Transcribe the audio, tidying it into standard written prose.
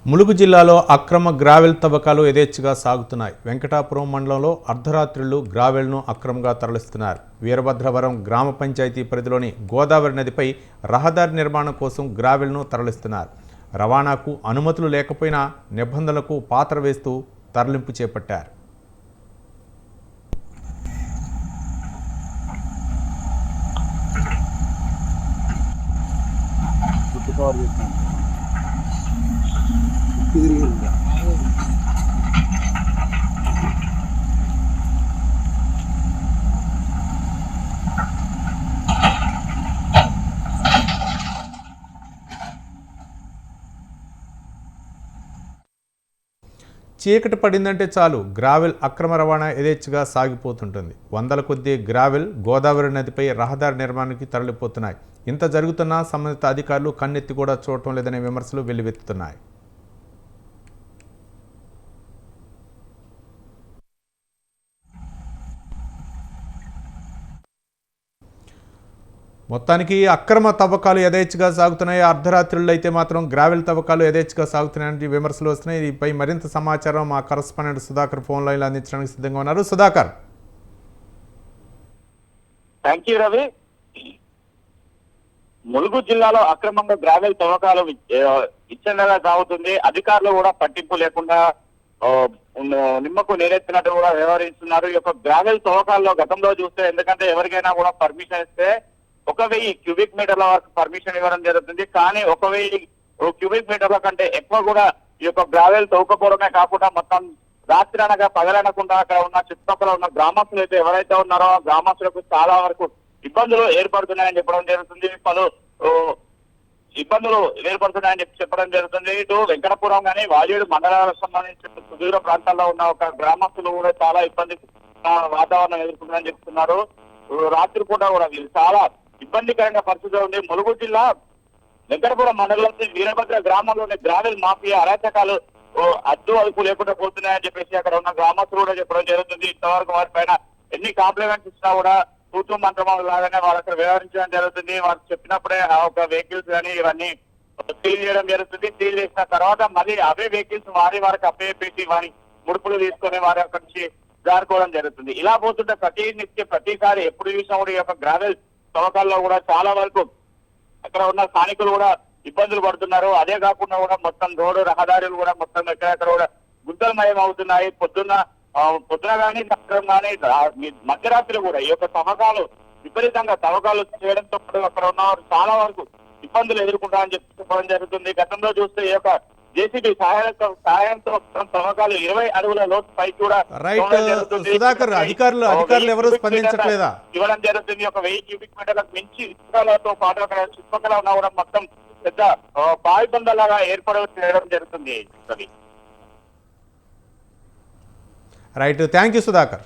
ములుగు జిల్లాలో అక్రమ గ్రావెల్ తవ్వకాలు యథేచ్ఛగా సాగుతున్నాయి. వెంకటాపురం మండలంలో అర్ధరాత్రులు గ్రావెల్ను అక్రమంగా తరలిస్తున్నారు. వీరభద్రవరం గ్రామ పంచాయతీ పరిధిలోని గోదావరి నదిపై రహదారి నిర్మాణం కోసం గ్రావెల్ను తరలిస్తున్నారు. రవాణాకు అనుమతులు లేకపోయినా నిబంధనలకు పాత్ర వేస్తూ తరలింపు చేపట్టారు. చీకటి పడిందంటే చాలు గ్రావెల్ అక్రమ రవాణా యథేచ్ఛగా సాగిపోతుంటుంది. వందల కొద్దీ గ్రావెల్ గోదావరి నదిపై రహదారి నిర్మాణానికి తరలిపోతున్నాయి. ఇంత జరుగుతున్నా సంబంధిత అధికారులు కన్నెత్తి కూడా చూడటం లేదనే విమర్శలు వెల్లువెత్తుతున్నాయి. మొత్తానికి అక్రమ తవ్వకాలు యథేచ్ఛగా సాగుతున్నాయి. అర్ధరాత్రుల్లో అయితే మాత్రం గ్రావెల్ తవ్వకాలు యథేచ్ఛగా సాగుతున్నాయని విమర్శలు వస్తున్నాయి. దీనిపై మరింత సమాచారం మా కరస్పాండెంట్ సుధాకర్ ఫోన్ లైన్లో అందించడానికి సిద్ధంగా ఉన్నారు. సుధాకర్. Thank you Ravi. ములుగు జిల్లాలో అక్రమంగా గ్రావెల్ తవ్వకాలు ఇచ్చండగా సాగుతుంది. అధికారులు కూడా పట్టింపు లేకుండా నిమ్మకు నీరెత్తినట్టు కూడా వ్యవహరిస్తున్నారు. ఈ యొక్క గ్రావెల్ తవ్వకాల్లో గతంలో చూస్తే ఎందుకంటే ఎవరికైనా కూడా పర్మిషన్ ఇస్తే 1000 క్యూబిక్ మీటర్ల వరకు పర్మిషన్ ఇవ్వడం జరుగుతుంది. కానీ 1000 క్యూబిక్ మీటర్ల కంటే ఎక్కువ కూడా ఈ యొక్క గ్రావెల్ తవ్వుకపోవడమే కాకుండా మొత్తం రాత్రి అనగా పగలనకుండా అక్కడ ఉన్న చుట్టుపక్కల ఉన్న గ్రామస్తులు అయితే ఎవరైతే ఉన్నారో ఆ గ్రామస్తులకు చాలా వరకు ఇబ్బందులు ఏర్పడుతున్నాయని చెప్పడం జరుగుతుంది. పలు ఇబ్బందులు ఏర్పడుతున్నాయని చెప్పడం జరుగుతుంది. ఇటు వెంకటపురం కానీ వాజేడు మండలాలకు సంబంధించిన సుదూర ప్రాంతాల్లో ఉన్న ఒక గ్రామస్తులు కూడా చాలా ఇబ్బంది వాతావరణం ఎదుర్కొందని చెప్తున్నారు. రాత్రి పూట కూడా చాలా ఇబ్బందికరంగా పరిస్థితి ఉంది. ములుగు జిల్లా వెంకటపురం మండలంలోని వీరభద్ర గ్రామంలోని గ్రావెల్ మాఫియా అరాచకాలు అడ్డు అదుపు లేకుండా పోతున్నాయని చెప్పేసి అక్కడ ఉన్న గ్రామస్తులు కూడా చెప్పడం జరుగుతుంది. ఇంతవరకు వారిపైన ఎన్ని కాంప్లిమెంట్స్ ఇచ్చినా కూడా తూతూ మంత్రం లాగానే వాళ్ళు అక్కడ వ్యవహరించడం జరుగుతుంది. వారు చెప్పినప్పుడే ఆ ఒక వెహికల్స్ కానీ ఇవన్నీ సీల్ చేయడం జరుగుతుంది. సీల్ చేసిన తర్వాత మళ్ళీ అవే వెహికల్స్ వారికి అప్పేసి వారి ముడుపులు తీసుకొని వారి అక్కడి నుంచి జారుకోవడం జరుగుతుంది. ఇలా పోతుంటే ప్రతిసారి ఎప్పుడు చూసినా కూడా ఈ యొక్క గ్రావెల్ తవ్వకాల్లో కూడా చాలా వరకు అక్కడ ఉన్న స్థానికులు కూడా ఇబ్బందులు పడుతున్నారు. అదే కాకుండా కూడా మొత్తం రోడ్డు రహదారులు కూడా మొత్తం ఎక్కడెక్కడ కూడా గుంతలమయం అవుతున్నాయి. పొద్దున కానీ సాయంత్రం కానీ మధ్యరాత్రి కూడా ఈ యొక్క విపరీతంగా తవ్వకాలు చేయడంతో పాటు అక్కడ ఉన్న చాలా వరకు ఇబ్బందులు ఎదుర్కొంటారని చెప్పడం జరుగుతుంది. గతంలో చూస్తే ఈ యొక్క జేసీబీ సహాయంతో తవ్వకాలు 20 అడుగుల లోతు పైకి కూడా ఇవ్వడం జరుగుతుంది. ఒక 1000 క్యూబిక్ మీటర్లకు మించి ఇసుకలతో పాటు అక్కడ చుట్టుపక్కల ఉన్న కూడా మొత్తం పెద్ద బావి బందలాగా చేయడం జరుగుతుంది. Right, thank you Sudhakar.